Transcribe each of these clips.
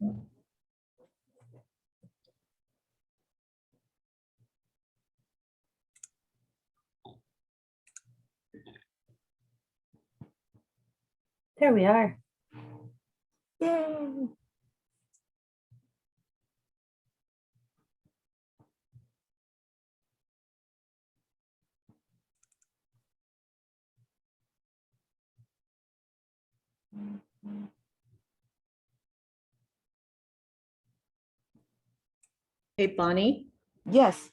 There we are. Yay. Hey, Bonnie, Yes.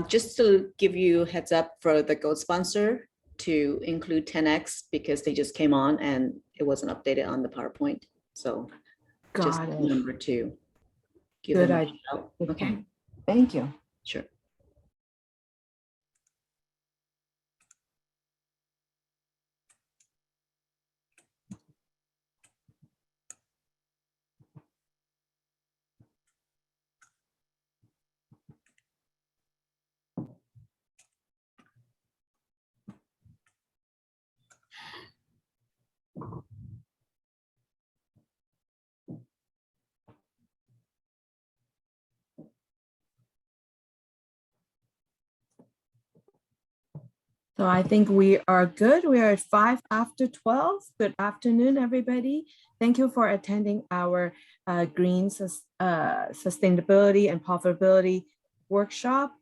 just to give you a heads up for the Gold sponsor to include 10X because they just came on and it wasn't updated on the PowerPoint. So just Got it. remember to give Good them a idea. shout. Good Okay, point. Thank you. sure. So I think we are good. We are at 5 after 12. Good afternoon, everybody. Thank you for attending our green sustainability and profitability workshop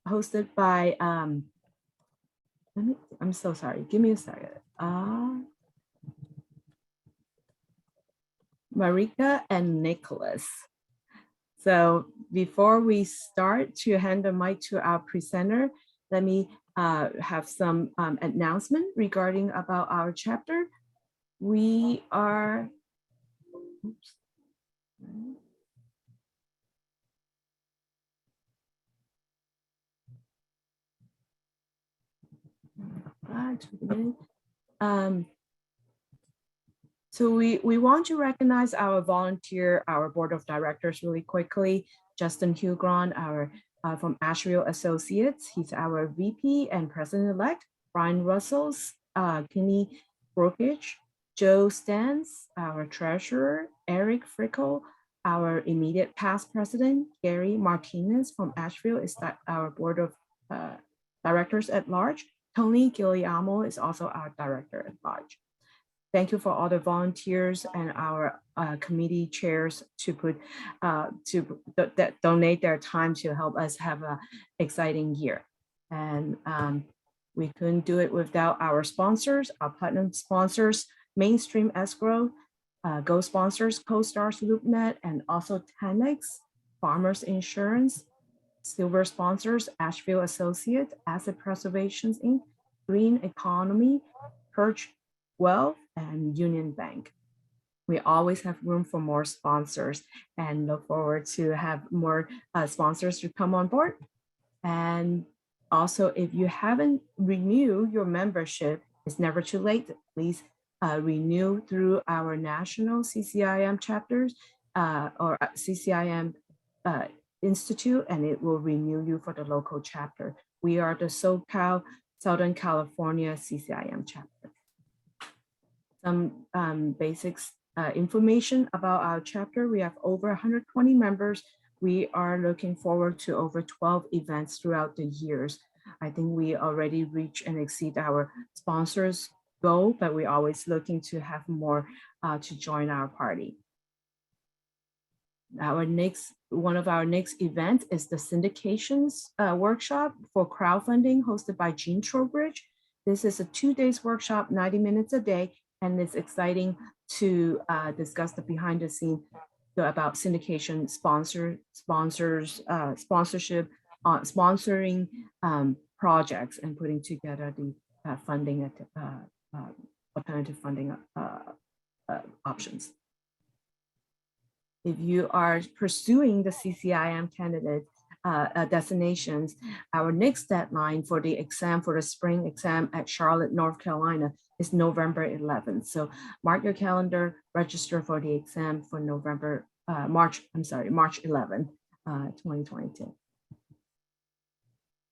hosted by, I'm so sorry. Give me a second. Marika and Nicholas. So before we start to hand the mic to our presenter, let me have some announcement regarding about our chapter. We are, oops. So we want to recognize our volunteer, our board of directors really quickly. Justin Hugron, our from Asheville Associates, he's our VP and president-elect. Brian Russell's, Kenny Brokage, Joe Stans, our treasurer, Eric Frickle, our immediate past president, Gary Martinez from Asheville is that our board of directors at large. Tony Guillermo is also our director at large. Thank you for all the volunteers and our committee chairs to donate their time to help us have an exciting year. And we couldn't do it without our sponsors, our platinum sponsors, Mainstream Escrow, Go sponsors, CoStars LoopNet, and also 10X, Farmers Insurance, silver sponsors, Asheville Associates, Asset Preservations Inc., Green Economy, Perch Wealth, and Union Bank. We always have room for more sponsors and look forward to have more sponsors to come on board. And also, if you haven't renewed your membership, it's never too late. Please renew through our national CCIM chapters or CCIM Institute, and it will renew you for the local chapter. We are the SoCal, Southern California CCIM chapter. Some basics information about our chapter. We have over 120 members. We are looking forward to over 12 events throughout the years. I think we already reach and exceed our sponsors' goal, but we're always looking to have more to join our party. One of our next events is the syndications workshop for crowdfunding hosted by Gene Trowbridge. This is a 2-day workshop, 90 minutes a day, and it's exciting to discuss the behind the scene about syndication sponsorship, sponsoring projects and putting together the funding, alternative funding options. If you are pursuing the CCIM candidate destinations, our next deadline for the exam, for the spring exam at Charlotte, North Carolina is November 11th. So mark your calendar, register for the exam for March 11th, 2022.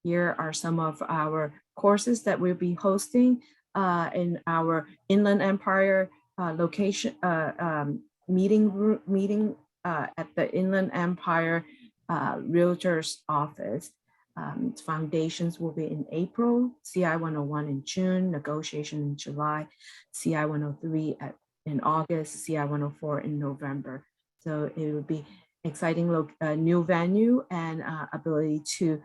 Here are some of our courses that we'll be hosting in our Inland Empire location, meeting at the Inland Empire Realtor's office. Foundations will be in April, CI 101 in June, negotiation in July, CI 103 in August, CI 104 in November. So it would be exciting new venue and ability to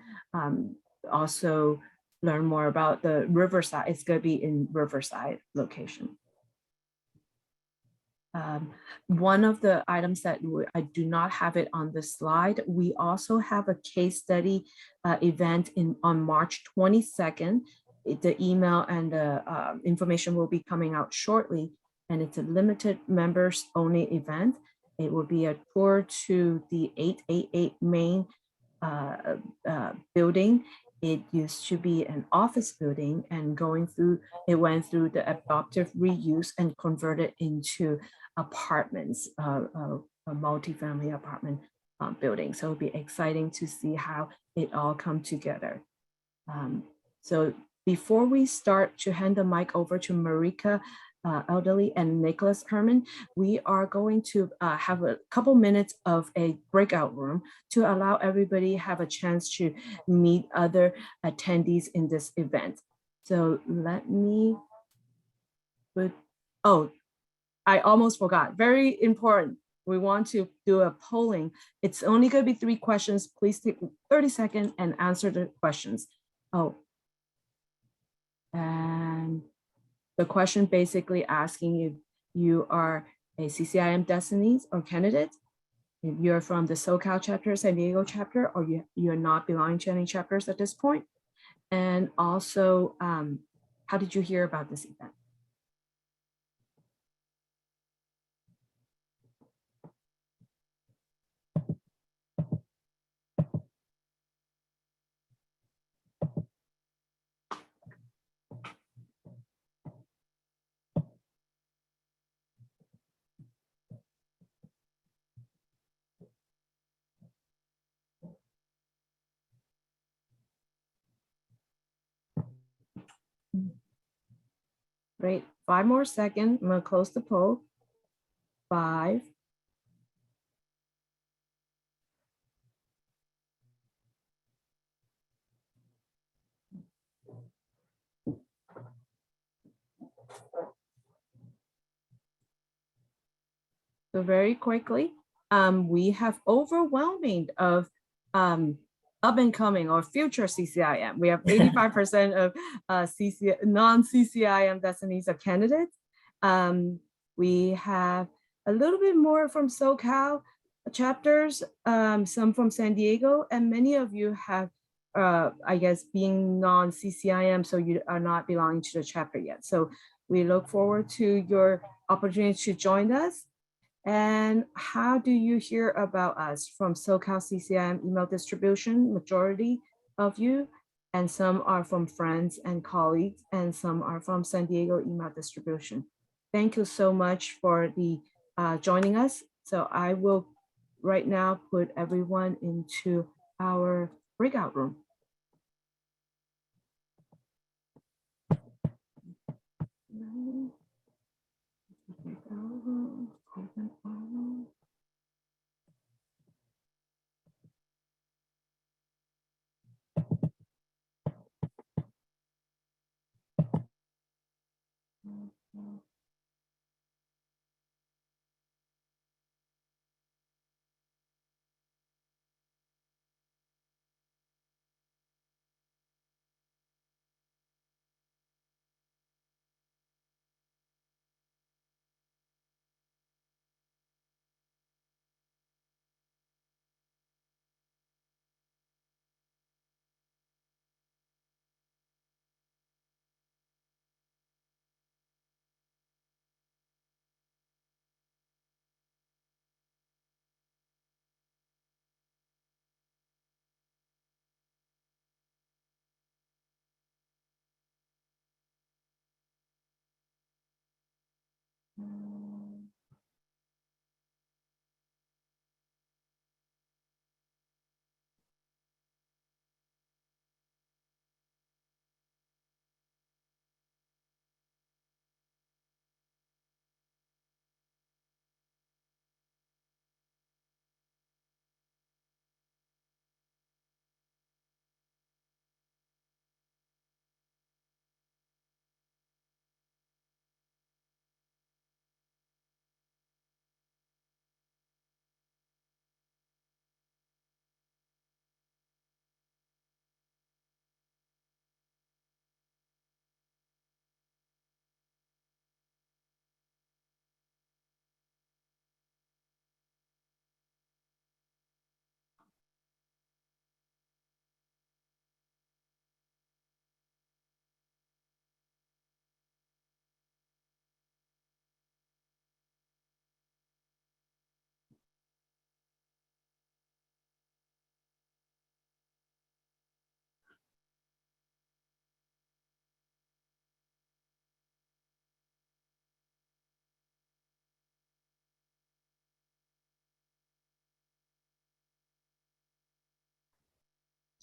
also learn more about the Riverside. It's going to be in Riverside location. One of the items that I do not have it on the slide, we also have a case study event on March 22nd. The email and the information will be coming out shortly, and it's a limited members only event. It will be a tour to the 888 Main building. It used to be an office building, and it went through the adaptive reuse and converted into apartments, a multi-family apartment building. So it'll be exciting to see how it all come together. So before we start to hand the mic over to Marika Elderly and Nicholas Herman, we are going to have a couple minutes of a breakout room to allow everybody have a chance to meet other attendees in this event. So let me I almost forgot. Very important. We want to do a polling. It's only going to be 3 questions. Please take 30 seconds and answer the questions. And the question basically asking if you are a CCIM Destinies or candidate, if you're from the SoCal chapter, San Diego chapter, or you're not belonging to any chapters at this point. And also, how did you hear about this event? Great. 5 more seconds. I'm going to close the poll. 5. So very quickly, we have overwhelming of up and coming or future CCIM. We have 85% of non-CCIM Destinies of candidates. We have a little bit more from SoCal chapters, some from San Diego, and many of you have, I guess, being non-CCIM, so you are not belonging to the chapter yet. So we look forward to your opportunity to join us. And how do you hear about us? From SoCal CCIM email distribution, majority of you, and some are from friends and colleagues, and some are from San Diego email distribution. Thank you so much for the joining us. So I will right now put everyone into our breakout room.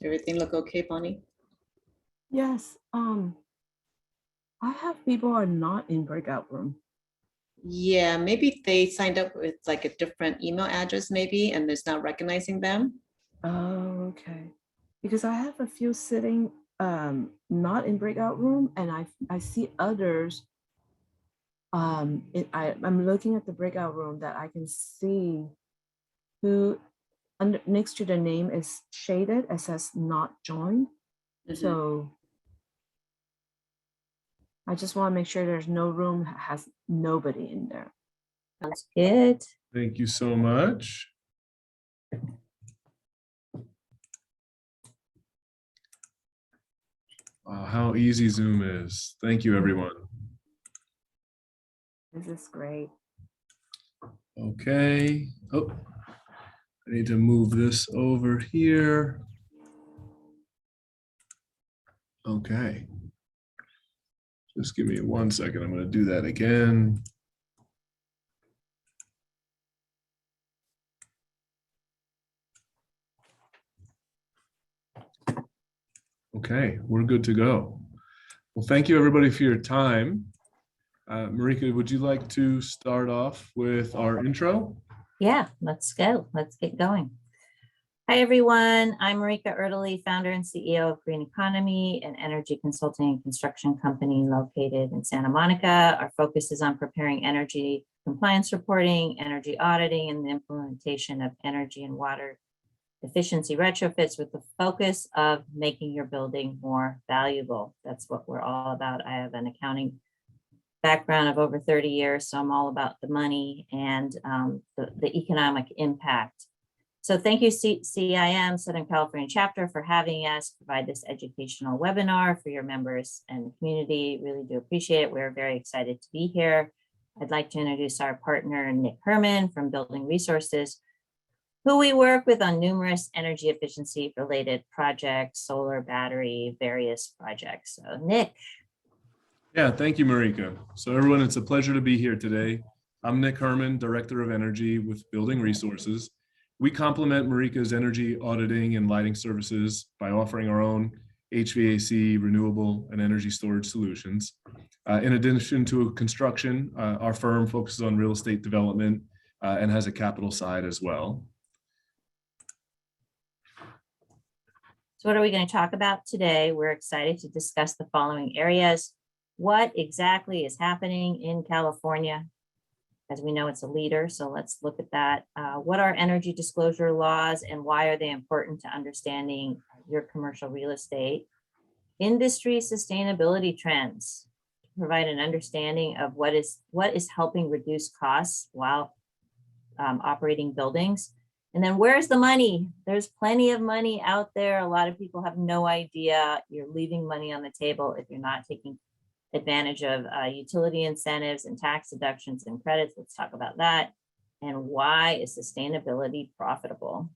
Everything look okay, Bonnie? Yes, I have people are not in breakout room. Yeah, maybe they signed up with like a different email address maybe, and it's not recognizing them. Oh, okay. Because I have a few sitting not in breakout room, and I see others. I'm looking at the breakout room that I can see who under next to the name is shaded. It says not joined. Mhm. So I just want to make sure there's no room that has nobody in there. Sounds good. Thank you so much. Wow, how easy Zoom is. Thank you, everyone. This is great. Okay. Oh, I need to move this over here. Okay. Just give me 1 second. I'm going to do that again. Okay, we're good to go. Well, thank you everybody for your time. Marika, would you like to start off with our intro? Yeah, let's go. Let's get going. Hi, everyone. I'm Marika Erdely, founder and CEO of Green Economy, an energy consulting and construction company located in Santa Monica. Our focus is on preparing energy compliance reporting, energy auditing, and the implementation of energy and water efficiency retrofits with the focus of making your building more valuable. That's what we're all about. I have an accounting background of over 30 years, so I'm all about the money and the economic impact. So thank you, CIM, Southern California chapter, for having us provide this educational webinar for your members and community. Really do appreciate it. We're very excited to be here. I'd like to introduce our partner, Nick Herman from Building Resources, who we work with on numerous energy efficiency related projects, solar, battery, various projects. So Nick. Yeah, thank you, Marika. So everyone, it's a pleasure to be here today. I'm Nick Herman, Director of Energy with Building Resources. We complement Marika's energy auditing and lighting services by offering our own HVAC, renewable, and energy storage solutions. In addition to construction, our firm focuses on real estate development and has a capital side as well. So what are we going to talk about today? We're excited to discuss the following areas. What exactly is happening in California? As we know, it's a leader, so let's look at that. What are energy disclosure laws and why are they important to understanding your commercial real estate? Industry sustainability trends, to provide an understanding of what is helping reduce costs while operating buildings. And then where's the money? There's plenty of money out there. A lot of people have no idea. You're leaving money on the table if you're not taking advantage of utility incentives and tax deductions and credits. Let's talk about that. And why is sustainability profitable?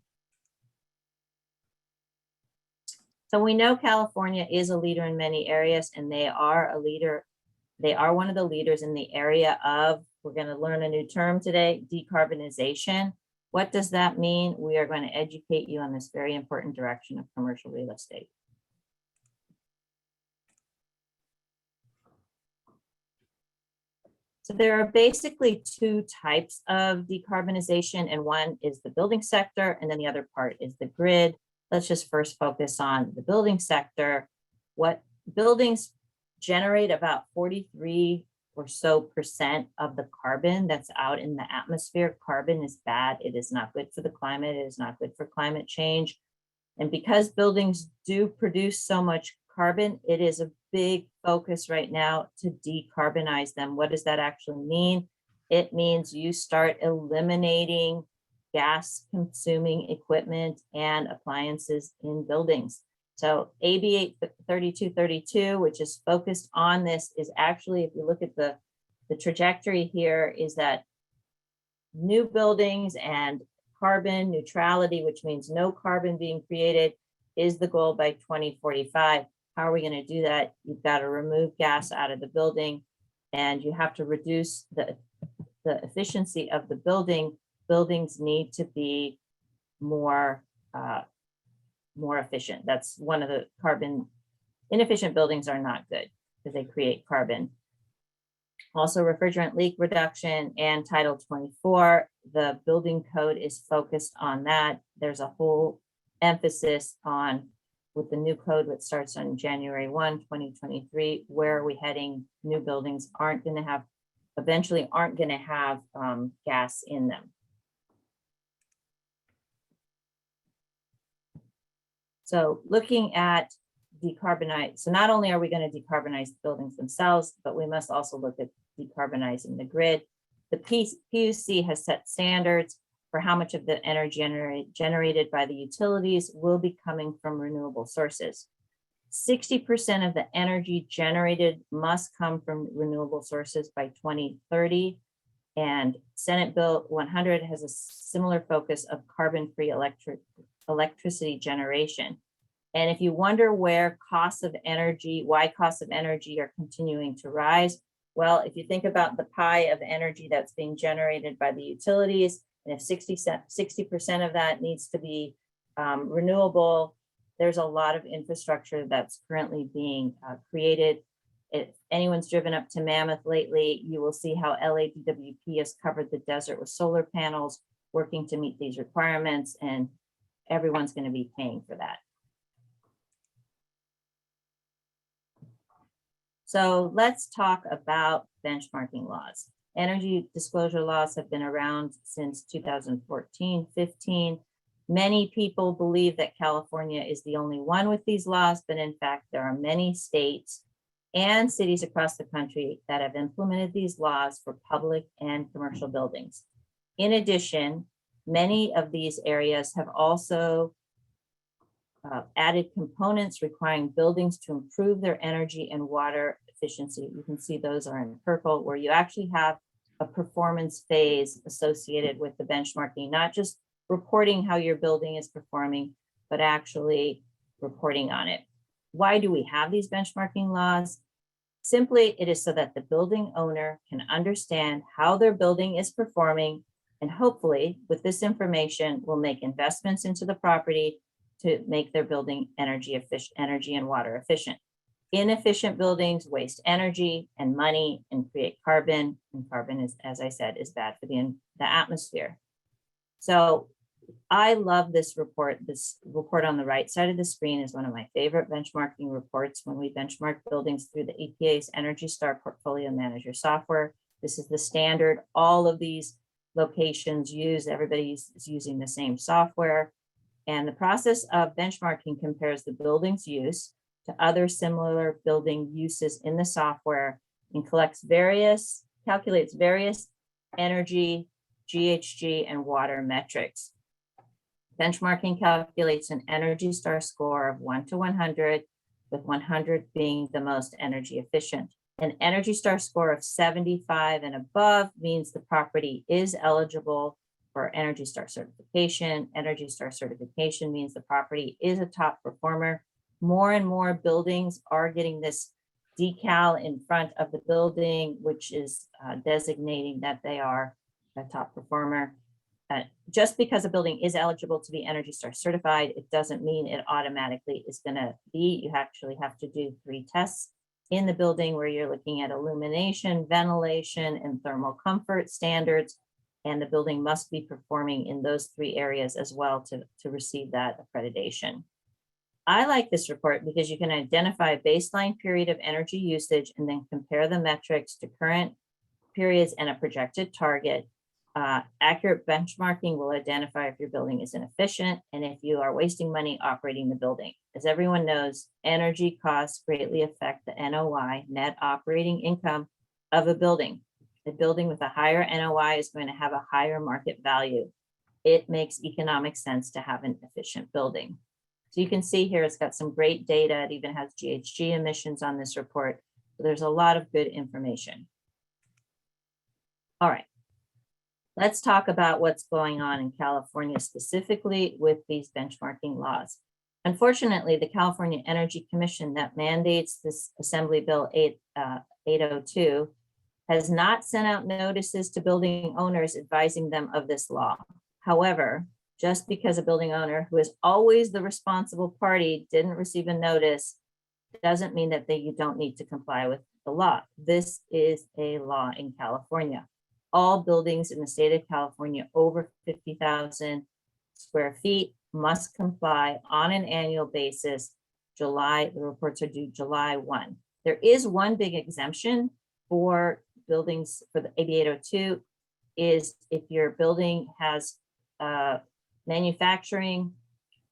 So we know California is a leader in many areas, and they are a leader. They are one of the leaders in the area of, we're going to learn a new term today, decarbonization. What does that mean? We are going to educate you on this very important direction of commercial real estate. So there are basically two types of decarbonization, and one is the building sector, and then the other part is the grid. Let's just first focus on the building sector. What buildings generate about 43% or so of the carbon that's out in the atmosphere. Carbon is bad. It is not good for the climate. It is not good for climate change. And because buildings do produce so much carbon, it is a big focus right now to decarbonize them. What does that actually mean? It means you start eliminating gas consuming equipment and appliances in buildings. So AB 83232, which is focused on this, is actually, if you look at the trajectory here, is that new buildings and carbon neutrality, which means no carbon being created, is the goal by 2045. How are we going to do that? You've got to remove gas out of the building, and you have to reduce the efficiency of the building. Buildings need to be more more efficient. That's one of the carbon inefficient buildings are not good because they create carbon. Also, refrigerant leak reduction and Title 24, the building code is focused on that. There's a whole emphasis on with the new code, which starts on January 1, 2023, where are we heading? New buildings aren't going to have, eventually aren't going to have gas in them. So looking at decarbonize, so not only are we going to decarbonize the buildings themselves, but we must also look at decarbonizing the grid. The PUC has set standards for how much of the energy generated by the utilities will be coming from renewable sources. 60% of the energy generated must come from renewable sources by 2030. And Senate Bill 100 has a similar focus of carbon-free electricity generation. And if you wonder where costs of energy, why costs of energy are continuing to rise, well, if you think about the pie of energy that's being generated by the utilities, and if 60% of that needs to be renewable, there's a lot of infrastructure that's currently being created. If anyone's driven up to Mammoth lately, you will see how LADWP has covered the desert with solar panels, working to meet these requirements, and everyone's going to be paying for that. So let's talk about benchmarking laws. Energy disclosure laws have been around since 2014-15. Many people believe that California is the only one with these laws, but in fact, there are many states and cities across the country that have implemented these laws for public and commercial buildings. In addition, many of these areas have also added components requiring buildings to improve their energy and water efficiency. You can see those are in purple, where you actually have a performance phase associated with the benchmarking, not just reporting how your building is performing, but actually reporting on it. Why do we have these benchmarking laws? Simply, it is so that the building owner can understand how their building is performing, and hopefully with this information will make investments into the property to make their building energy and water efficient. Inefficient buildings waste energy and money and create carbon, and carbon is, as I said, is bad for the atmosphere. So I love this report. This report on the right side of the screen is one of my favorite benchmarking reports when we benchmark buildings through the EPA's Energy Star Portfolio Manager software. This is the standard. All of these locations use, everybody is using the same software. And the process of benchmarking compares the building's use to other similar building uses in the software and calculates various energy, GHG, and water metrics. Benchmarking calculates an Energy Star score of 1 to 100, with 100 being the most energy efficient. An Energy Star score of 75 and above means the property is eligible for Energy Star certification. Energy Star certification means the property is a top performer. More and more buildings are getting this decal in front of the building, which is designating that they are a top performer. Just because a building is eligible to be Energy Star certified, it doesn't mean it automatically is going to be. You actually have to do 3 tests in the building where you're looking at illumination, ventilation, and thermal comfort standards. And the building must be performing in those 3 areas as well to receive that accreditation. I like this report because you can identify a baseline period of energy usage and then compare the metrics to current periods and a projected target. Accurate benchmarking will identify if your building is inefficient and if you are wasting money operating the building. As everyone knows, energy costs greatly affect the NOI, net operating income, of a building. A building with a higher NOI is going to have a higher market value. It makes economic sense to have an efficient building. So you can see here, it's got some great data. It even has GHG emissions on this report. So there's a lot of good information. All right. Let's talk about what's going on in California specifically with these benchmarking laws. Unfortunately, the California Energy Commission that mandates this Assembly Bill 802 has not sent out notices to building owners advising them of this law. However, Just because a building owner who is always the responsible party didn't receive a notice doesn't mean that you don't need to comply with the law. This is a law in California. All buildings in the state of California over 50,000 square feet must comply on an annual basis. The reports are due July 1. There is one big exemption for buildings for the AB 802 is if your building has manufacturing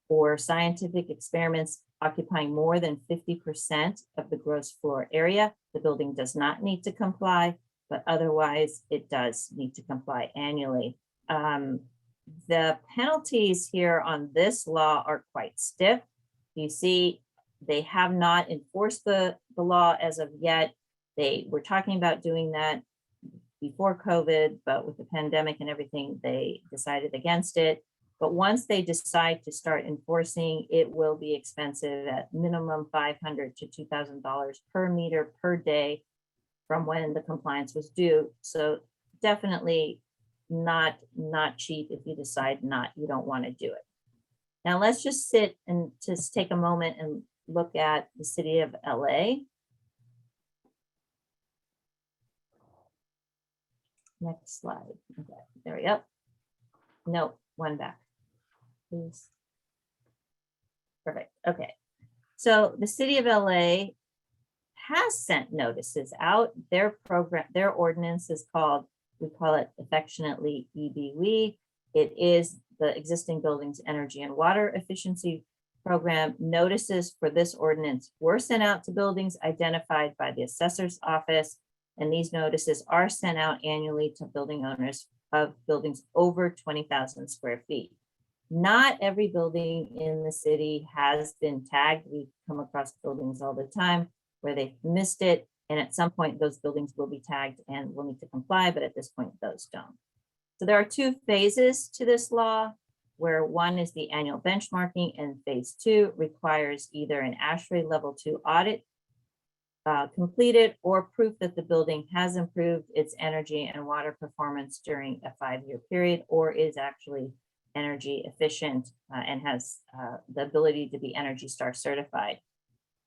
or scientific experiments occupying more than 50% of the gross floor area, the building does not need to comply, but otherwise it does need to comply annually. The penalties here on this law are quite stiff. You see, they have not enforced the law as of yet. They were talking about doing that before COVID, but with the pandemic and everything, they decided against it. But once they decide to start enforcing, it will be expensive at minimum $500 to $2,000 per meter per day from when the compliance was due. So definitely not cheap if you decide you don't want to do it. Now let's just sit and just take a moment and look at the city of LA. Next slide. Okay, there we go. No, one back, please. Perfect. Okay. So the city of LA has sent notices out. Their ordinance is called, we call it affectionately EBW. It is the Existing Buildings Energy and Water Efficiency Program. Notices for this ordinance were sent out to buildings identified by the assessor's office. And these notices are sent out annually to building owners of buildings over 20,000 square feet. Not every building in the city has been tagged. We come across buildings all the time where they've missed it. And at some point, those buildings will be tagged and will need to comply, but at this point, those don't. So there are two phases to this law, where one is the annual benchmarking and phase two requires either an ASHRAE level 2 audit completed or proof that the building has improved its energy and water performance during a 5-year period or is actually energy efficient and has the ability to be Energy Star certified.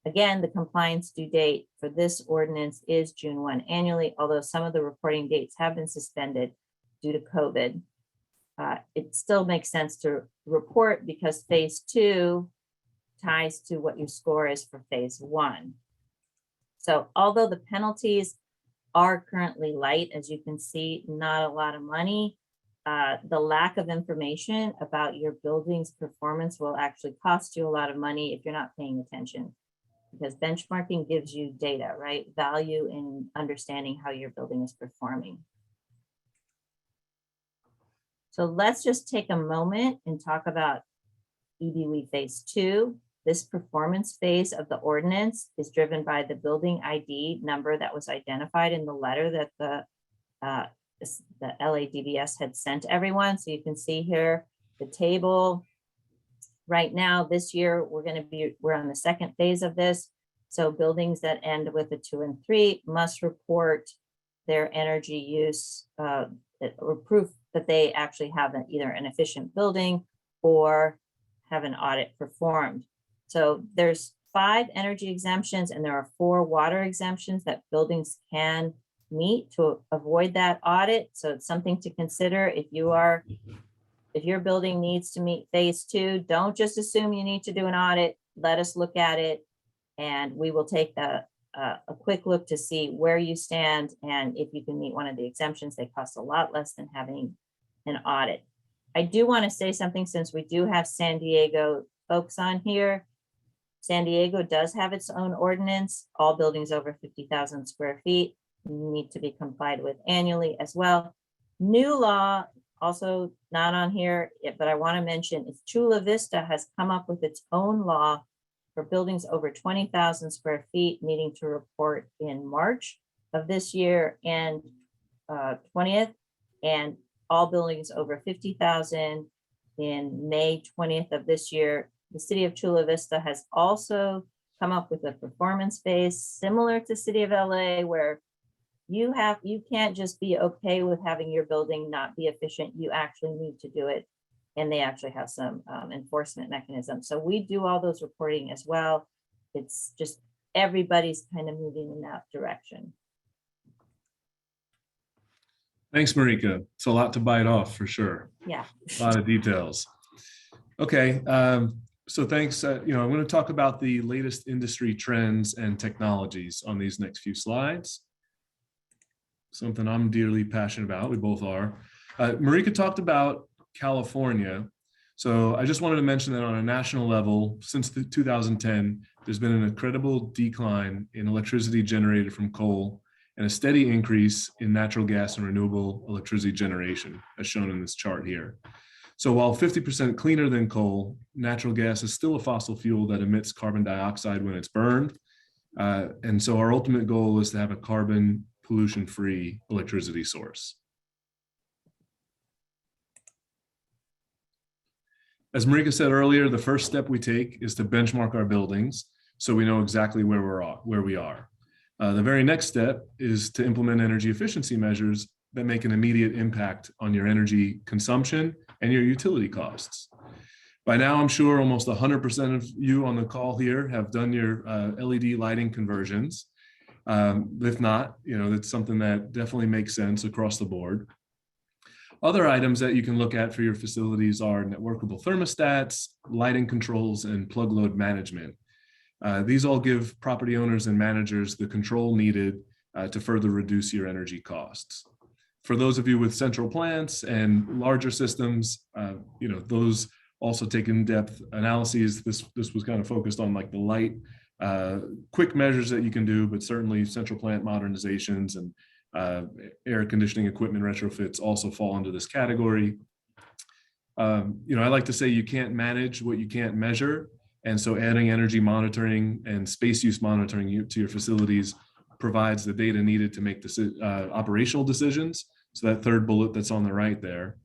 Again, the compliance due date for this ordinance is June 1 annually, although some of the reporting dates have been suspended due to COVID. It still makes sense to report because phase two ties to what your score is for phase one. So although the penalties are currently light, as you can see, not a lot of money, the lack of information about your building's performance will actually cost you a lot of money if you're not paying attention, because benchmarking gives you data, right? Value in understanding how your building is performing. So let's just take a moment and talk about EBW phase two. This performance phase of the ordinance is driven by the building ID number that was identified in the letter that the LADBS had sent everyone. So you can see here the table. Right now, this year, we're on the second phase of this. So buildings that end with a 2 and 3 must report their energy use or proof that they actually have either an efficient building or have an audit performed. So there's 5 energy exemptions and there are 4 water exemptions that buildings can meet to avoid that audit. So it's something to consider if your building needs to meet phase two. Don't just assume you need to do an audit. Let us look at it and we will take a quick look to see where you stand. And if you can meet one of the exemptions, they cost a lot less than having an audit. I do want to say something since we do have San Diego folks on here. San Diego does have its own ordinance. All buildings over 50,000 square feet need to be complied with annually as well. New law, also not on here, but I want to mention is Chula Vista has come up with its own law for buildings over 20,000 square feet needing to report in March of this year and 20th, and all buildings over 50,000 in May 20th of this year. The city of Chula Vista has also come up with a performance phase similar to city of LA, where you can't just be okay with having your building not be efficient. You actually need to do it and they actually have some enforcement mechanisms. So we do all those reporting as well. It's just everybody's kind of moving in that direction. Thanks, Marika. It's a lot to bite off for sure. Yeah. A lot of details. Okay, so thanks. I'm going to talk about the latest industry trends and technologies on these next few slides. Something I'm dearly passionate about. We both are. Marika talked about California. So I just wanted to mention that on a national level, since 2010, there's been an incredible decline in electricity generated from coal and a steady increase in natural gas and renewable electricity generation, as shown in this chart here. So while 50% cleaner than coal, natural gas is still a fossil fuel that emits carbon dioxide when it's burned. And so our ultimate goal is to have a carbon pollution-free electricity source. As Marika said earlier, the first step we take is to benchmark our buildings so we know exactly where we are. The very next step is to implement energy efficiency measures that make an immediate impact on your energy consumption and your utility costs. By now, I'm sure almost 100% of you on the call here have done your LED lighting conversions. If not, that's something that definitely makes sense across the board. Other items that you can look at for your facilities are networkable thermostats, lighting controls, and plug load management. These all give property owners and managers the control needed to further reduce your energy costs. For those of you with central plants and larger systems, those also take in-depth analyses. This was kind of focused on like the light, quick measures that you can do, but certainly central plant modernizations and air conditioning equipment retrofits also fall into this category. I like to say you can't manage what you can't measure. And so adding energy monitoring and space use monitoring to your facilities provides the data needed to make operational decisions. So that third bullet that's on the right there.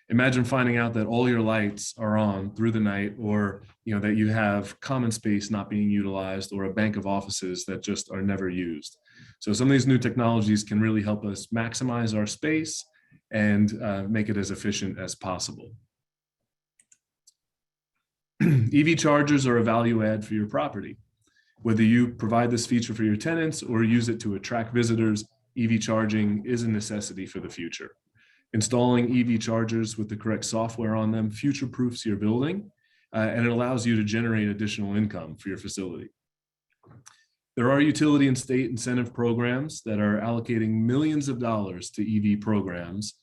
Imagine finding out that all your lights are on through the night, or that you have common space not being utilized, or a bank of offices that just are never used. So some of these new technologies can really help us maximize our space and make it as efficient as possible. EV chargers are a value add for your property. Whether you provide this feature for your tenants or use it to attract visitors, EV charging is a necessity for the future. Installing EV chargers with the correct software on them future-proofs your building, and it allows you to generate additional income for your facility. There are utility and state incentive programs that are allocating millions of dollars to EV programs,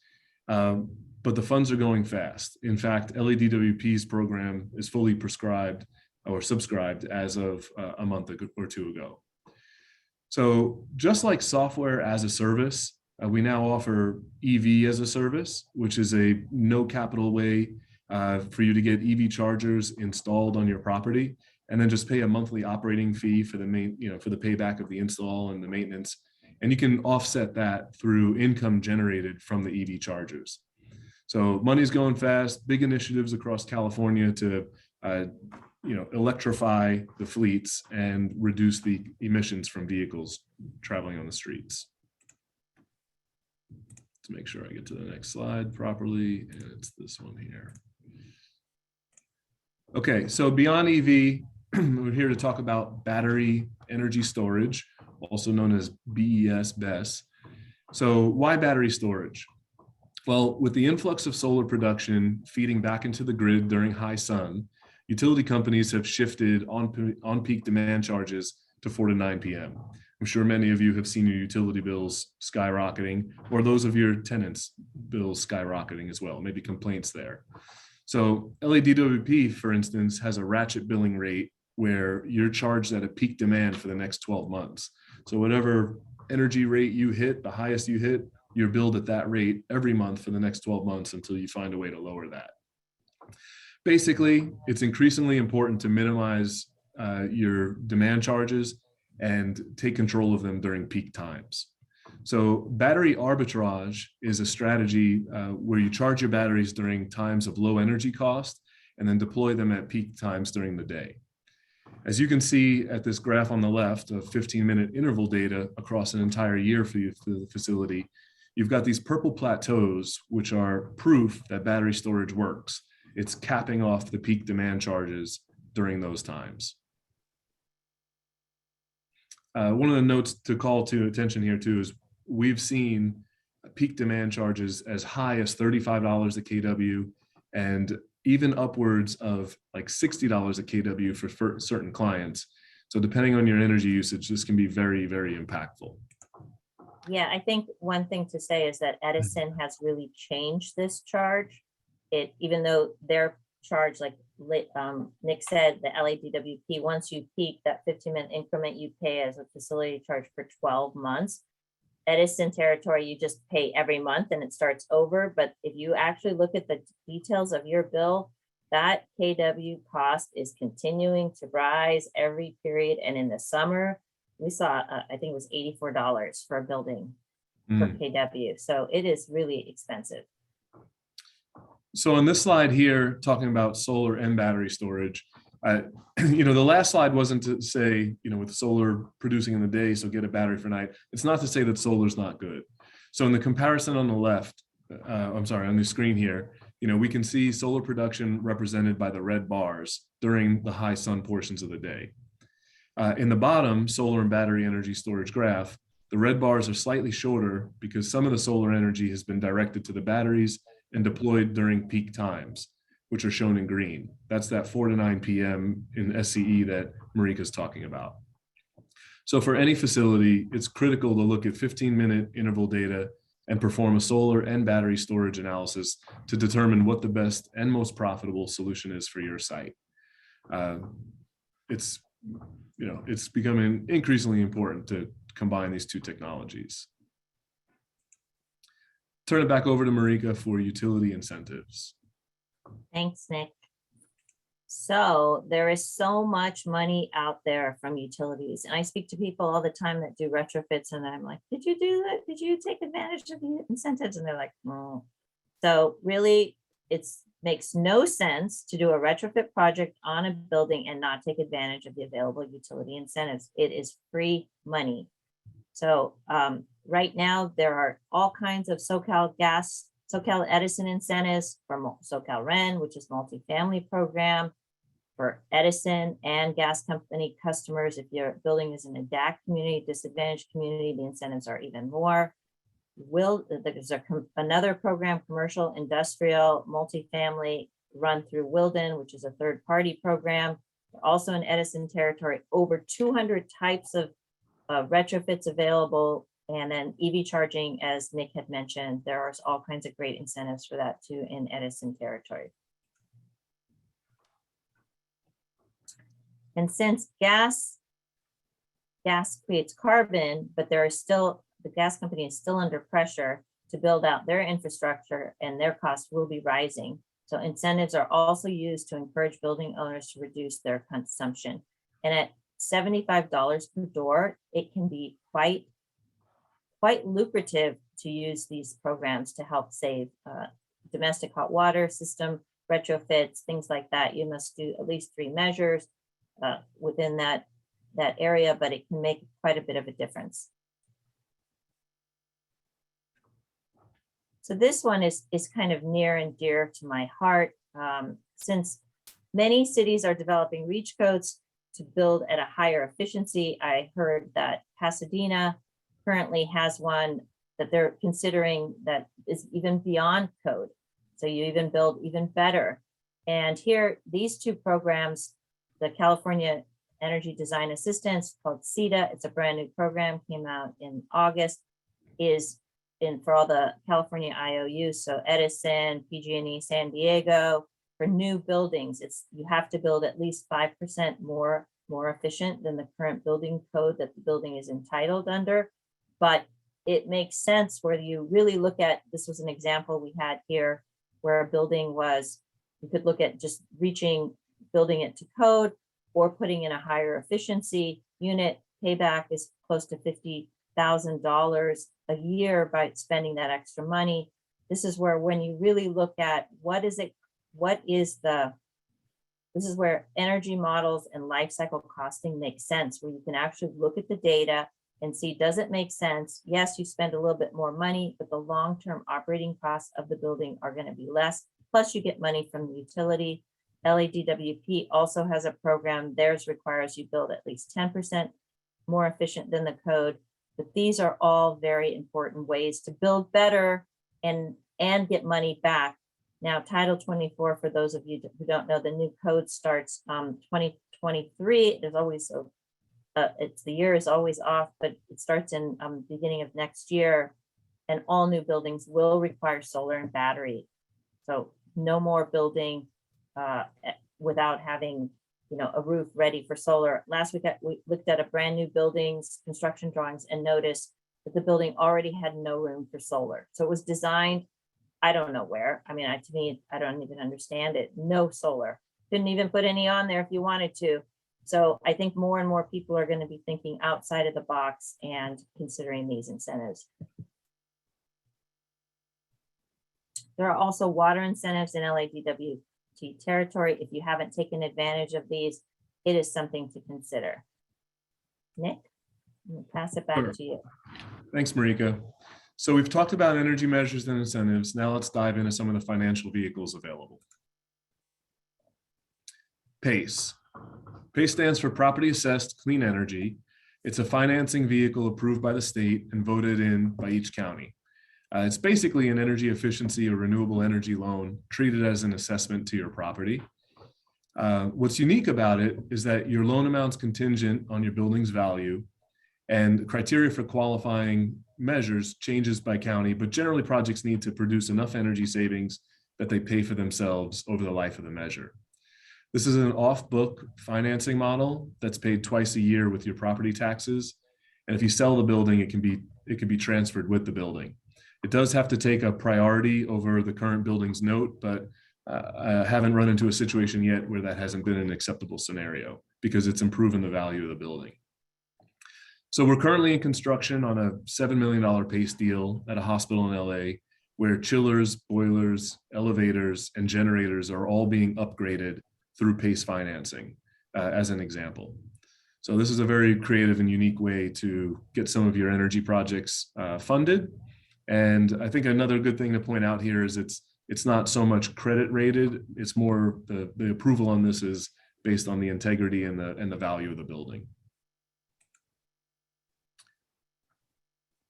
but the funds are going fast. In fact, LEDWP's program is fully prescribed or subscribed as of a month or two ago. So just like software as a service, we now offer EV as a service, which is a no capital way for you to get EV chargers installed on your property, and then just pay a monthly operating fee for for the payback of the install and the maintenance. And you can offset that through income generated from the EV chargers. So money's going fast, big initiatives across California to electrify the fleets and reduce the emissions from vehicles traveling on the streets. To make sure I get to the next slide properly, and it's this one here. Okay, so beyond EV, we're here to talk about battery energy storage, also known as BES. So why battery storage? Well, with the influx of solar production feeding back into the grid during high sun, utility companies have shifted on-peak demand charges to 4 to 9 p.m. I'm sure many of you have seen your utility bills skyrocketing, or those of your tenants' bills skyrocketing as well, maybe complaints there. So LEDWP, for instance, has a ratchet billing rate where you're charged at a peak demand for the next 12 months. So whatever energy rate you hit, the highest you hit, you're billed at that rate every month for the next 12 months until you find a way to lower that. Basically, it's increasingly important to minimize your demand charges and take control of them during peak times. So battery arbitrage is a strategy where you charge your batteries during times of low energy cost and then deploy them at peak times during the day. As you can see at this graph on the left of 15-minute interval data across an entire year for the facility, you've got these purple plateaus, which are proof that battery storage works. it's capping off the peak demand charges during those times. One of the notes to call to attention here too is we've seen peak demand charges as high as $35 a kW and even upwards of like $60 a kW for certain clients. So depending on your energy usage, this can be very, very impactful. Yeah, I think one thing to say is that Edison has really changed this charge. Even though their charge, like Nick said, the LADWP, once you peak that 15-minute increment, you pay as a facility charge for 12 months. Edison territory, you just pay every month and it starts over. But if you actually look at the details of your bill, that KW cost is continuing to rise every period. And in the summer, we saw, I think it was $84 for a building per KW. So it is really expensive. So on this slide here, talking about solar and battery storage, the last slide wasn't to say, with solar producing in the day, so get a battery for night. It's not to say that solar is not good. So in the comparison on the left, on the screen here, we can see solar production represented by the red bars during the high sun portions of the day. In the bottom solar and battery energy storage graph, the red bars are slightly shorter because some of the solar energy has been directed to the batteries and deployed during peak times, which are shown in green. That's that 4 to 9 p.m. in SCE that Marika's talking about. So for any facility, it's critical to look at 15-minute interval data and perform a solar and battery storage analysis to determine what the best and most profitable solution is for your site. It's becoming increasingly important to combine these two technologies. Turn it back over to Marika for utility incentives. Thanks, Nick. So there is so much money out there from utilities. And I speak to people all the time that do retrofits and I'm like, did you do that? Did you take advantage of the incentives? And they're like, no. So really, it makes no sense to do a retrofit project on a building and not take advantage of the available utility incentives. It is free money. So right now, there are all kinds of SoCal Edison incentives for SoCal REN, which is multifamily program for Edison and gas company customers. If your building is in a DAC community, disadvantaged community, the incentives are even more. There's another program, commercial, industrial, multifamily, run through Wilden, which is a third-party program. Also in Edison territory, over 200 types of retrofits available. And then EV charging, as Nick had mentioned, there are all kinds of great incentives for that too in Edison territory. And since gas creates carbon, but the gas company is still under pressure to build out their infrastructure and their costs will be rising. So incentives are also used to encourage building owners to reduce their consumption. And at $75 per door, it can be quite lucrative to use these programs to help save domestic hot water system retrofits, things like that. You must do at least 3 measures within that area, but it can make quite a bit of a difference. So this one is kind of near and dear to my heart. Since many cities are developing reach codes to build at a higher efficiency, I heard that Pasadena currently has one that they're considering that is even beyond code. So you even build even better. And here, these two programs, the California Energy Design Assistance called CEDA, it's a brand new program, came out in August, is for all the California IOUs, so Edison, PG&E, San Diego, for new buildings, you have to build at least 5% more efficient than the current building code that the building is entitled under. But it makes sense where you really look at, this was an example we had here, where a building was, you could look at just building it to code or putting in a higher efficiency unit. Payback is close to $50,000 a year by spending that extra money. This is where, when you really look at this is where energy models and life cycle costing make sense, where you can actually look at the data and see, does it make sense? Yes, you spend a little bit more money, but the long-term operating costs of the building are going to be less plus you get money from the utility. LADWP also has a program. Theirs requires you build at least 10% more efficient than the code. But these are all very important ways to build better and get money back. Now, Title 24, for those of you who don't know, the new code starts 2023. There's always it's the year is always off, but it starts in beginning of next year, and all new buildings will require solar and battery. So no more building without having, a roof ready for solar. Last week, we looked at a brand new building's construction drawings and noticed that the building already had no room for solar. So it was designed, I don't know where. I mean, to me, I don't even understand it. No solar. Couldn't even put any on there if you wanted to. So I think more and more people are going to be thinking outside of the box and considering these incentives. There are also water incentives in LADWP territory. If you haven't taken advantage of these, it is something to consider. Nick, I'm going to pass it back Sure. to you. Thanks, Marika. So we've talked about energy measures and incentives. Now let's dive into some of the financial vehicles available. PACE. PACE stands for Property Assessed Clean Energy. It's a financing vehicle approved by the state and voted in by each county. It's basically an energy efficiency or renewable energy loan treated as an assessment to your property. What's unique about it is that your loan amount's contingent on your building's value, and criteria for qualifying measures changes by county, but generally projects need to produce enough energy savings that they pay for themselves over the life of the measure. This is an off-book financing model that's paid twice a year with your property taxes. And if you sell the building, it can be transferred with the building. It does have to take a priority over the current building's note, but I haven't run into a situation yet where that hasn't been an acceptable scenario because it's improving the value of the building. So we're currently in construction on a $7 million PACE deal at a hospital in LA where chillers, boilers, elevators, and generators are all being upgraded through PACE financing, as an example. So this is a very creative and unique way to get some of your energy projects funded. And I think another good thing to point out here is it's not so much credit rated, it's more the approval on this is based on the integrity and the value of the building.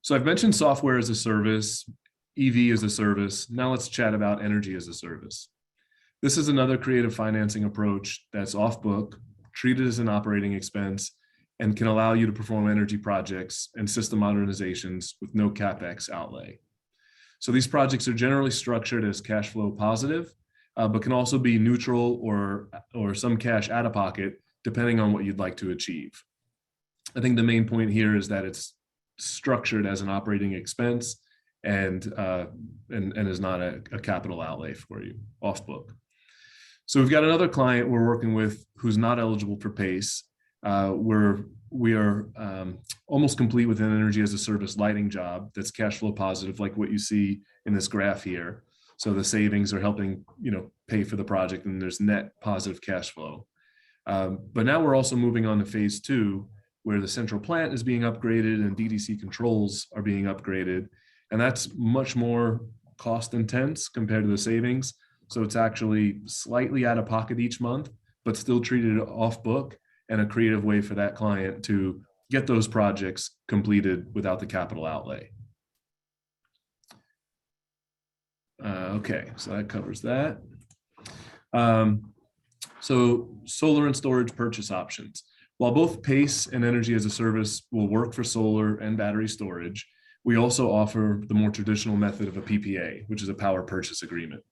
So I've mentioned software as a service, EV as a service. Now let's chat about energy as a service. This is another creative financing approach that's off book, treated as an operating expense, and can allow you to perform energy projects and system modernizations with no CapEx outlay. So these projects are generally structured as cash flow positive, but can also be neutral or some cash out of pocket, depending on what you'd like to achieve. I think the main point here is that it's structured as an operating expense and is not a capital outlay for you, off book. So we've got another client we're working with who's not eligible for PACE. We are almost complete with an energy as a service lighting job that's cash flow positive, like what you see in this graph here. So the savings are helping, pay for the project, and there's net positive cash flow. But now we're also moving on to phase 2, where the central plant is being upgraded and DDC controls are being upgraded, and that's much more cost intense compared to the savings. So it's actually slightly out of pocket each month, but still treated off book, and a creative way for that client to get those projects completed without the capital outlay. Okay, so that covers that. So solar and storage purchase options. While both PACE and energy as a service will work for solar and battery storage, we also offer the more traditional method of a PPA, which is a power purchase agreement.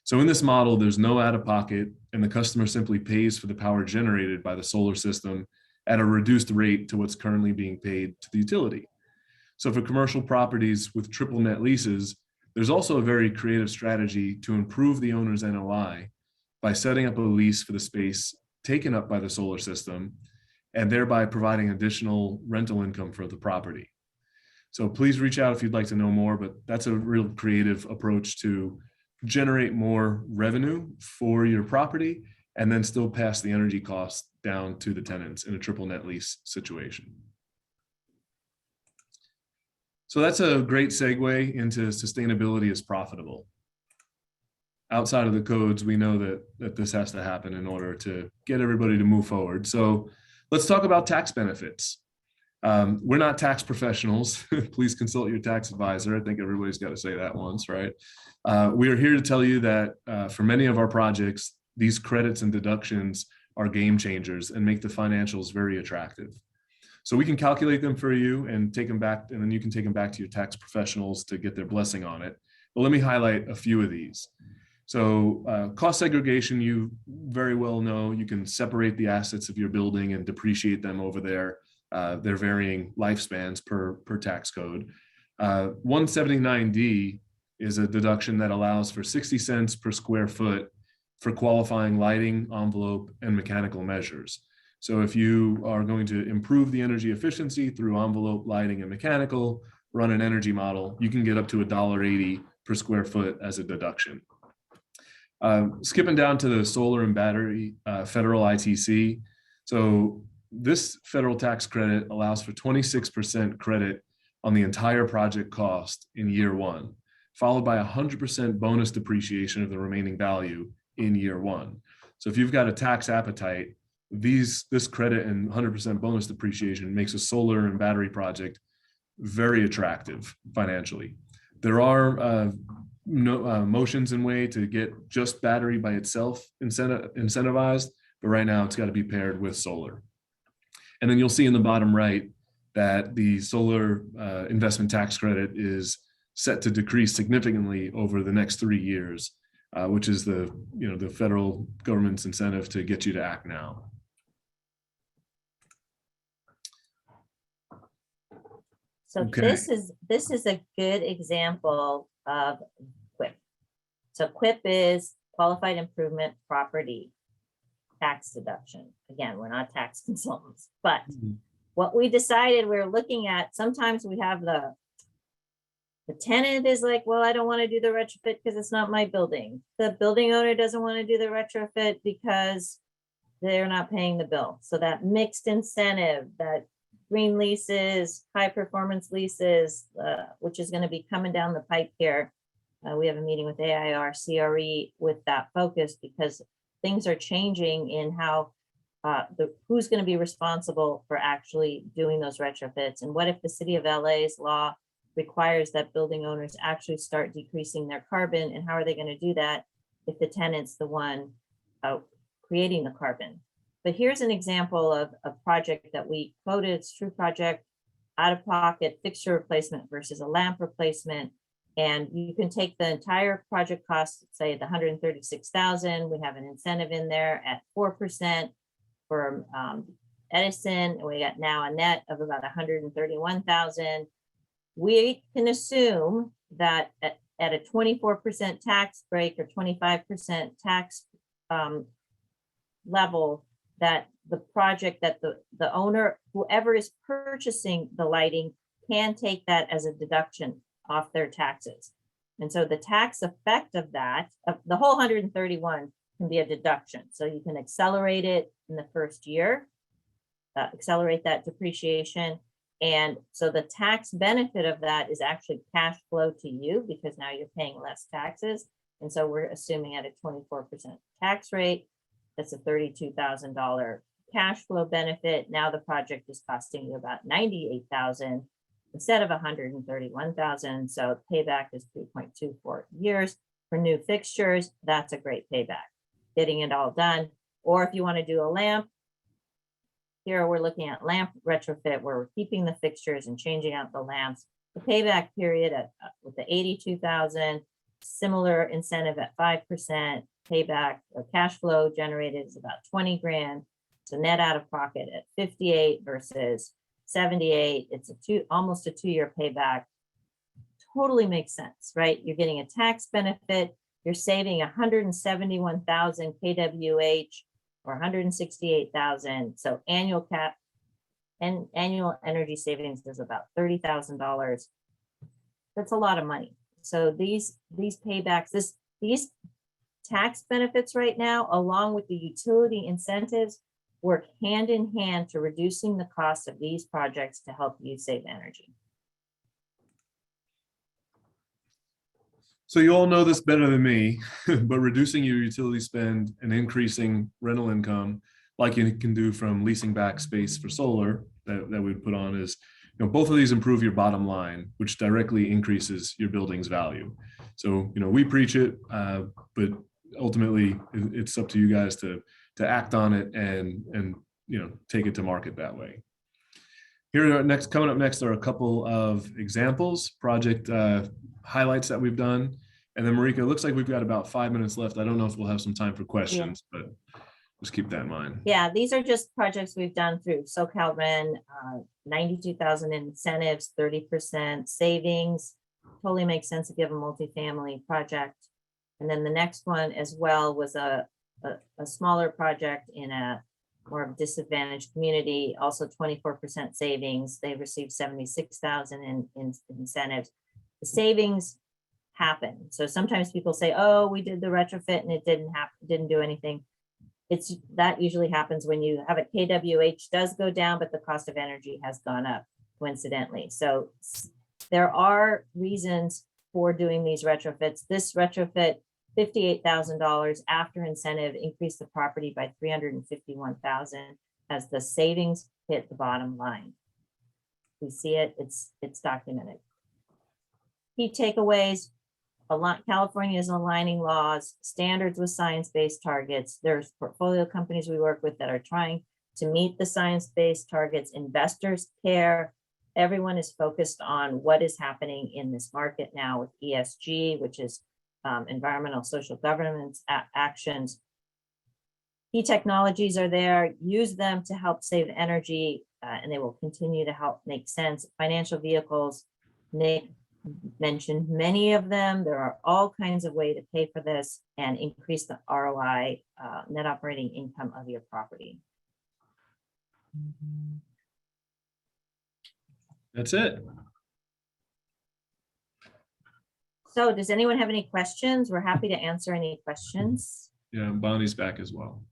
So in this model, there's no out-of-pocket, and the customer simply pays for the power generated by the solar system at a reduced rate to what's currently being paid to the utility. So for commercial properties with triple net leases, there's also a very creative strategy to improve the owner's NOI by setting up a lease for the space taken up by the solar system, and thereby providing additional rental income for the property. So please reach out if you'd like to know more, but that's a real creative approach to generate more revenue for your property and then still pass the energy costs down to the tenants in a triple net lease situation. So that's a great segue into sustainability is profitable. outside of the codes, we know that this has to happen in order to get everybody to move forward. So let's talk about tax benefits. We're not tax professionals. Please consult your tax advisor. I think everybody's got to say that once, right? We are here to tell you that for many of our projects, these credits and deductions are game changers and make the financials very attractive. So we can calculate them for you and take them back, and then you can take them back to your tax professionals to get their blessing on it. But let me highlight a few of these. So cost segregation, you very well know, you can separate the assets of your building and depreciate them over their varying lifespans per tax code. 179D is a deduction that allows for 60 cents per square foot for qualifying lighting, envelope, and mechanical measures. So if you are going to improve the energy efficiency through envelope, lighting, and mechanical, run an energy model, you can get up to $1.80 per square foot as a deduction. Skipping down to the solar and battery federal ITC. So this federal tax credit allows for 26% credit on the entire project cost in year one, followed by 100% bonus depreciation of the remaining value in year one. So if you've got a tax appetite, this credit and 100% bonus depreciation makes a solar and battery project very attractive financially. There are motions in way to get just battery by itself incentivized, but right now it's got to be paired with solar. And then you'll see in the bottom right that the solar investment tax credit is set to decrease significantly over the next 3 years, which is the federal government's incentive to get you to act now. So Okay. this is a good example of QIP. So QIP is Qualified Improvement Property Tax Deduction. Again, we're not tax consultants, but what we decided we're looking at, sometimes we have the tenant is like, well, I don't want to do the retrofit because it's not my building. The building owner doesn't want to do the retrofit because they're not paying the bill. So that mixed incentive, that green leases, high performance leases, which is going to be coming down the pipe here. We have a meeting with AIR, CRE with that focus because things are changing in how who's going to be responsible for actually doing those retrofits. And what if the city of LA's law requires that building owners actually start decreasing their carbon? And how are they going to do that if the tenant's the one creating the carbon? But here's an example of a project that we quoted. It's true project, out of pocket fixture replacement versus a lamp replacement. And you can take the entire project cost, say the 136,000. We have an incentive in there at 4% for Edison. And we got now a net of about 131,000. We can assume that at a 24% tax break or 25% tax level, that the project, that the owner, whoever is purchasing the lighting, can take that as a deduction off their taxes. And so the tax effect of that, of the whole 131 can be a deduction. So you can accelerate it in the first year, accelerate that depreciation. And so the tax benefit of that is actually cash flow to you because now you're paying less taxes. And so we're assuming at a 24% tax rate, that's a $32,000 cash flow benefit. Now the project is costing you about $98,000 instead of $131,000. So payback is 3.24 years. For new fixtures, that's a great payback, getting it all done. Or if you want to do a lamp, here we're looking at lamp retrofit where we're keeping the fixtures and changing out the lamps. The payback period with the 82,000, similar incentive at 5%, payback or cash flow generated is about 20 grand. So net out of pocket at 58 versus 78. It's almost a 2-year payback. Totally makes sense, right? You're getting a tax benefit. You're saving 171,000 kWh or 168,000. So annual annual energy savings is about $30,000. That's a lot of money. So these paybacks, these tax benefits right now, along with the utility incentives, work hand in hand to reducing the cost of these projects to help you save energy. So you all know this better than me, but reducing your utility spend and increasing rental income, like you can do from leasing back space for solar that we put on is, both of these improve your bottom line, which directly increases your building's value. So, we preach it, but ultimately it's up to you guys to act on it and take it to market that way. Here are coming up next are a couple of examples, project highlights that we've done. And then Marika, it looks like we've got about 5 minutes left. I don't know if we'll have some time for questions, but just keep that in mind. Yeah, these are just projects we've done through SoCal Ren, 92,000 incentives, 30% savings. Totally makes sense if you have a multifamily project. And then the next one as well was a smaller project in a more of a disadvantaged community, also 24% savings. They received 76,000 in incentives. The savings happen. So sometimes people say, oh, we did the retrofit and it didn't happen, didn't do anything. That usually happens when you have a KWH does go down, but the cost of energy has gone up coincidentally. So there are reasons for doing these retrofits. This retrofit, $58,000 after incentive, increased the property by $351,000 as the savings hit the bottom line. We see it, it's documented. Key takeaways: California is aligning laws, standards with science-based targets. There's portfolio companies we work with that are trying to meet the science-based targets. Investors care. Everyone is focused on what is happening in this market now with ESG, which is environmental social governance actions. Key technologies are there. Use them to help save energy, and they will continue to help make sense. Financial vehicles, Nick mentioned many of them. There are all kinds of ways to pay for this and increase the ROI, net operating income of your property. That's it. So does anyone have any questions? We're happy to answer any questions. Yeah, Bonnie's back as well.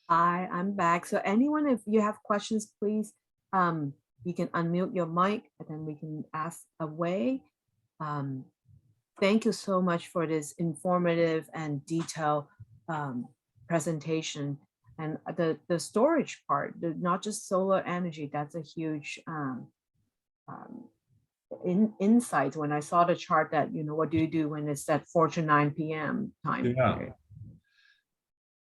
I'm back. So anyone, if you have questions, please, you can unmute your mic and then we can ask away. Thank you so much for this informative and detailed presentation. And the storage part, not just solar energy, that's a huge insight when I saw the chart that, what do you do when it's at 4 to 9 p.m. time? Yeah. Period.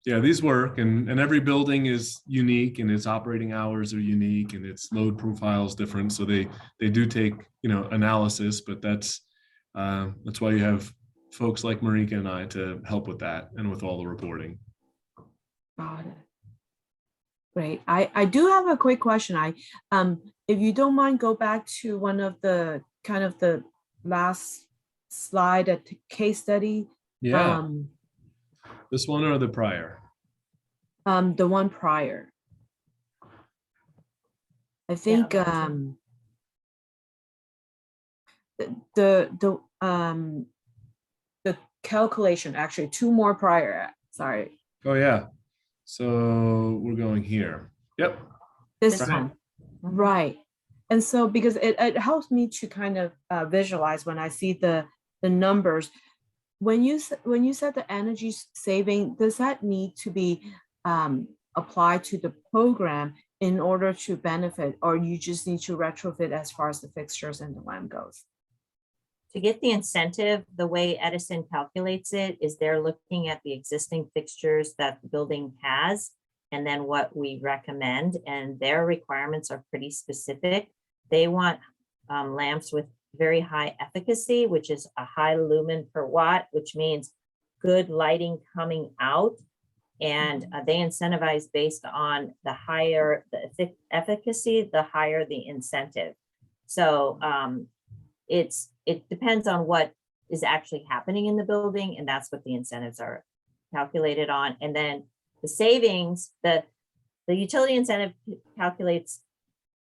Yeah, these work, and every building is unique, and its operating hours are unique, and its load profile is different. So they do take analysis, but that's why you have folks like Marika and I to help with that and with all the reporting. Got it. Great. I do have a quick question. If you don't mind, go back to one of the kind of the last slide at the case study. Yeah. This one or the prior? The one prior. I think Yeah, the calculation, actually 2 more prior. Sorry. Oh yeah. So we're going here. Yep. This Right. one. Right. And so because it helps me to kind of visualize when I see the numbers. When you said the energy saving, does that need to be applied to the program in order to benefit, or you just need to retrofit as far as the fixtures and the lamp goes? To get the incentive, the way Edison calculates it is they're looking at the existing fixtures that the building has and then what we recommend, and their requirements are pretty specific. They want lamps with very high efficacy, which is a high lumen per watt, which means good lighting coming out. And they incentivize based on the higher the efficacy, the higher the incentive. So it depends on what is actually happening in the building, and that's what the incentives are calculated on. And then the savings, the utility incentive calculates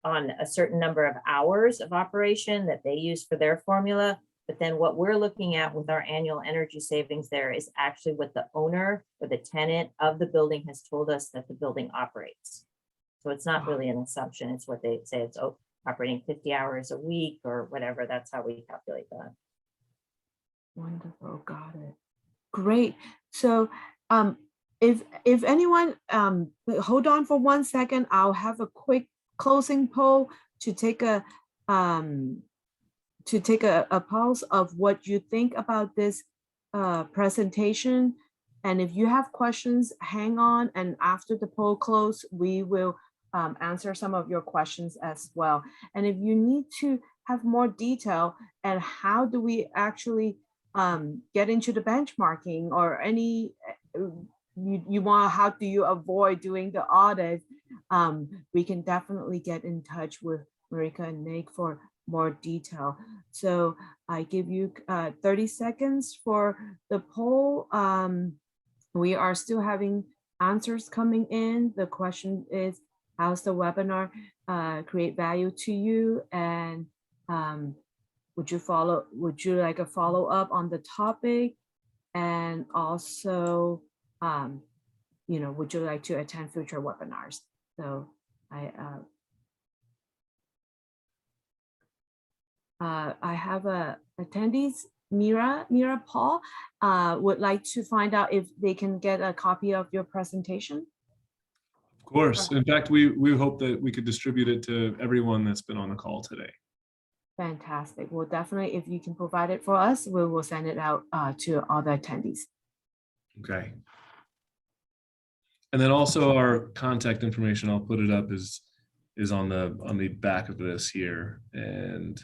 on a certain number of hours of operation that they use for their formula. But then what we're looking at with our annual energy savings there is actually what the owner or the tenant of the building has told us that the building operates. So it's not really an assumption. It's what they say it's operating 50 hours a week or whatever. That's how we calculate that. Wonderful, got it. Great. So if anyone hold on for 1 second, I'll have a quick closing poll to take a pulse of what you think about this presentation. And if you have questions, hang on, and after the poll close, we will answer some of your questions as well. And if you need to have more detail and how do we actually get into the benchmarking or any you want, how do you avoid doing the audit, we can definitely get in touch with Marika and Nick for more detail. So I give you 30 seconds for the poll. We are still having answers coming in. The question is, how's the webinar create value to you? And would you like a follow-up on the topic? And also, would you like to attend future webinars? So I have attendees, Mira Paul, would like to find out if they can get a copy of your presentation. Of course. In fact, we hope that we could distribute it to everyone that's been on the call today. Fantastic. Well, definitely, if you can provide it for us, we will send it out to all the attendees. Okay. And then also our contact information, I'll put it up, is on the back of this here. And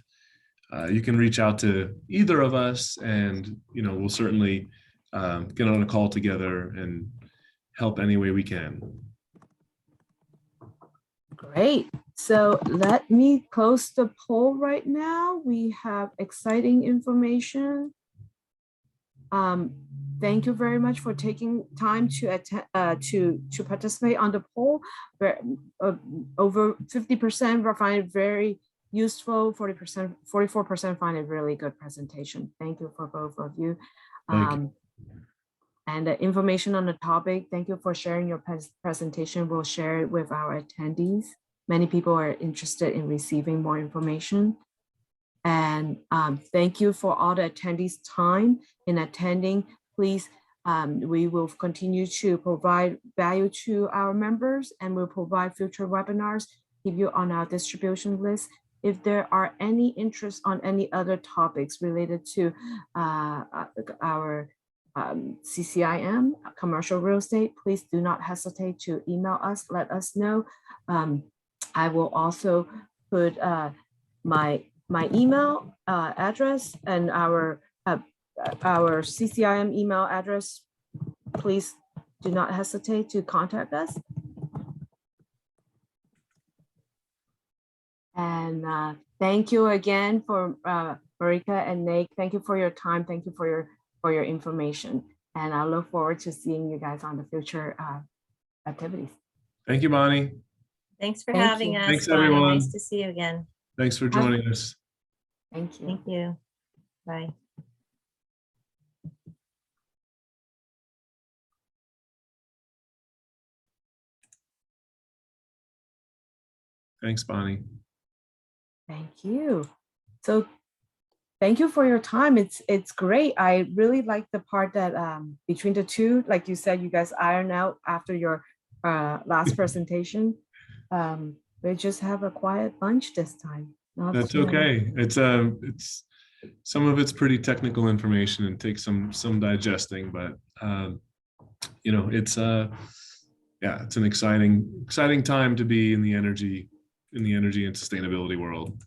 you can reach out to either of us, and we'll certainly get on a call together and help any way we can. Great. So let me close the poll right now. We have exciting information. Thank you very much for taking time to attend, to participate on the poll. Over 50% find it very useful. 44% find it really good presentation. Thank you for both of you. Thank you. And the information on the topic, thank you for sharing your presentation. We'll share it with our attendees. Many people are interested in receiving more information. And thank you for all the attendees' time in attending. Please, we will continue to provide value to our members, and we'll provide future webinars, keep you on our distribution list. If there are any interest on any other topics related to our CCIM, commercial real estate, please do not hesitate to email us, let us know. I will also put my email address and our CCIM email address. Please do not hesitate to contact us. And thank you again for Marika and Nate. Thank you for your time. Thank you for your information. And I look forward to seeing you guys on the future activities. Thank you, Bonnie. Thanks for Thank having you. us. Thanks, Bonnie. everyone. Nice to see you again. Thanks for joining us. Thank you. Thank you. Bye. Thanks, Bonnie. Thank you. So thank you for your time. It's great. I really like the part that between the two, like you said, you guys iron out after your last presentation. We just have a quiet bunch this time. That's okay. It's some of it's pretty technical information and takes some digesting, but it's it's an exciting time to be in the energy and sustainability world.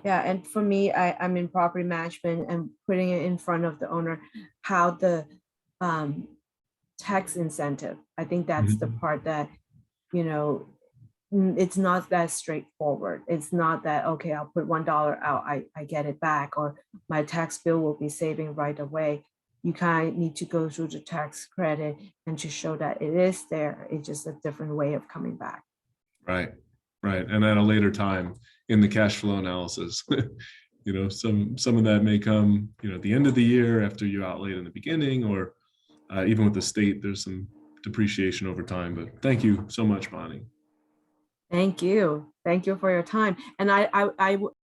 Yeah, and for me, I'm in property management, and putting it in front of the owner, how the tax incentive. I think that's the part that, it's not that straightforward. It's not that, okay, I'll put $1 out, I get it back, or my tax bill will be saving right away. You kind of need to go through the tax credit and to show that it is there. It's just a different way of coming back. Right. And at a later time in the cash flow analysis, some of that may come, at the end of the year after you outlaid in the beginning, or even with the state, there's some depreciation over time. But thank you so much, Bonnie. Thank you. Thank you for your time. And I